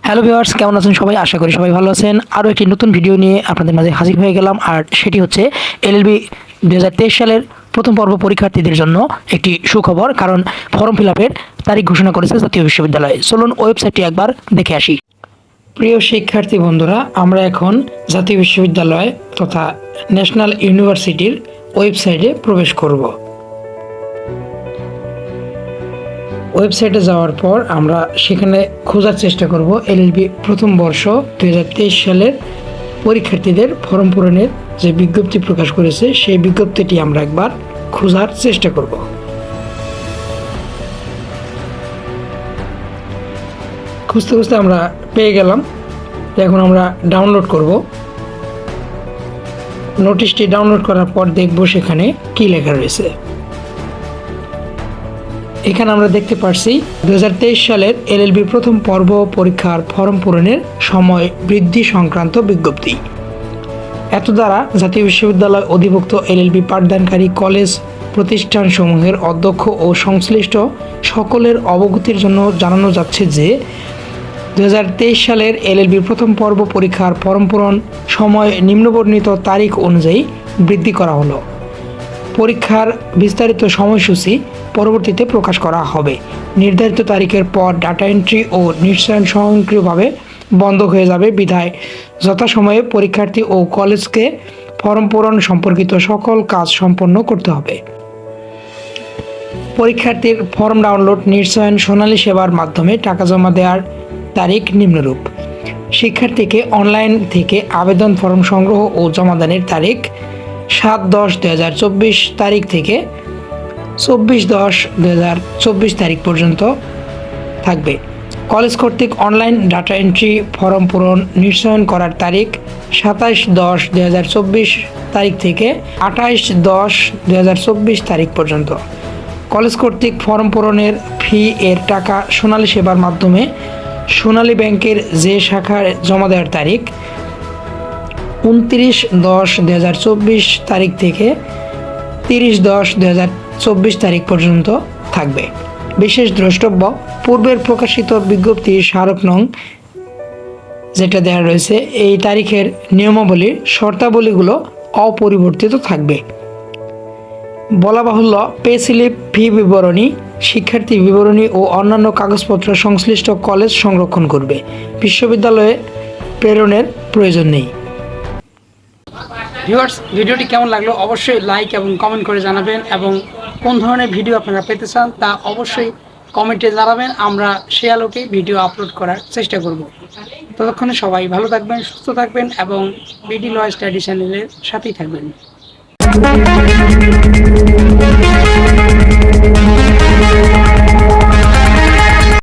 Hello viewers, কেমন আছেন সবাই? আশা করি সবাই ভালো আছেন। আরও একটি নতুন ভিডিও নিয়ে আপনাদের মাঝে হাজির হয়ে গেলাম, আর সেটি হচ্ছে এলএলবি 2023 সালের প্রথম পর্ব পরীক্ষার্থীদের জন্য একটি সুখবর, কারণ ফর্ম ফিল আপের তারিখ ঘোষণা করেছে জাতীয় বিশ্ববিদ্যালয়। চলুন ওয়েবসাইটটি একবার দেখে আসি। প্রিয় শিক্ষার্থী বন্ধুরা, আমরা এখন জাতীয় বিশ্ববিদ্যালয় তথা ন্যাশনাল ইউনিভার্সিটির ওয়েবসাইটে প্রবেশ করব। ওয়েবসাইটে যাওয়ার পর আমরা সেখানে খোঁজার চেষ্টা করব এলএলবি প্রথম বর্ষ 2023 সালের পরীক্ষার্থীদের ফর্ম পূরণের যে বিজ্ঞপ্তি প্রকাশ করেছে সেই বিজ্ঞপ্তিটি আমরা একবার খোঁজার চেষ্টা করব। খুঁজতে খুঁজতে আমরা পেয়ে গেলাম। এখন আমরা ডাউনলোড করব। নোটিশটি ডাউনলোড করার পর দেখব সেখানে কি লেখা রয়েছে। এখানে আমরা দেখতে পাচ্ছি 2023 সালের এলএলবি প্রথম পর্ব পরীক্ষার ফর্ম পূরণের সময় বৃদ্ধি সংক্রান্ত বিজ্ঞপ্তি। এত দ্বারা জাতীয় বিশ্ববিদ্যালয় অধিভুক্ত এলএলবি পাঠদানকারী কলেজ প্রতিষ্ঠানসমূহের অধ্যক্ষ ও সংশ্লিষ্ট সকলের অবগতির জন্য জানানো যাচ্ছে যে 2023 সালের এলএলবি প্রথম পর্ব পরীক্ষার ফর্ম পূরণ সময় নিম্নবর্ণিত তারিখ অনুযায়ী বৃদ্ধি করা হলো। পরীক্ষার বিস্তারিত সময়সূচি পরবর্তীতে প্রকাশ করা হবে। নির্ধারিত তারিখের পর ডাটা এন্ট্রি ও নিশ্চয়ন স্বয়ংক্রিয়ভাবে বন্ধ হয়ে যাবে, বিধায় যথাসময়ে পরীক্ষার্থী ও কলেজকে ফর্ম পূরণ সম্পর্কিত সকল কাজ সম্পন্ন করতে হবে। পরীক্ষার্থীর ফর্ম ডাউনলোড নিশ্চয়ন সোনালী সেবার মাধ্যমে টাকা জমা দেওয়ার তারিখ নিম্নরূপ: শিক্ষার্থীকে অনলাইন থেকে আবেদন ফর্ম সংগ্রহ ও জমাদানের তারিখ 7/10/2024 তারিখ থেকে 24/10/2024 তারিখ পর্যন্ত থাকবে। কলেজ কর্তৃক অনলাইন ডাটা এন্ট্রি ফর্ম পূরণ নিশ্চয়ন করার তারিখ 27/10/2024 তারিখ থেকে 28/10/2024 তারিখ পর্যন্ত। কলেজ কর্তৃক ফর্ম পূরণের ফি এর টাকা সোনালী সেবার মাধ্যমে সোনালী ব্যাংকের যে শাখায় জমা দেওয়ার তারিখ 29/10/2024 তারিখ থেকে 30/10/2024 তারিখ পর্যন্ত থাকবে। বিশেষ দ্রষ্টব্য: পূর্বের প্রকাশিত বিজ্ঞপ্তির স্মারক নং যেটা দেওয়া রয়েছে এই তারিখের নিয়মাবলীর শর্তাবলীগুলো অপরিবর্তিত থাকবে। বলা বাহুল্য, পে স্লিপ, ফি বিবরণী, শিক্ষার্থী বিবরণী ও অন্যান্য কাগজপত্র সংশ্লিষ্ট কলেজ সংরক্ষণ করবে। বিশ্ববিদ্যালয়ে প্রেরণের প্রয়োজন নেই। ভিউয়ার্স, ভিডিওটি কেমন লাগলো অবশ্যই লাইক এবং কমেন্ট করে জানাবেন, এবং কোন ধরনের ভিডিও আপনারা পেতে চান তা অবশ্যই কমেন্টে জানাবেন। আমরা সে আলোকে ভিডিও আপলোড করার চেষ্টা করব। ততক্ষণে সবাই ভালো থাকবেন, সুস্থ থাকবেন এবং বিডি ল স্টাডি চ্যানেলের সাথেই থাকবেন।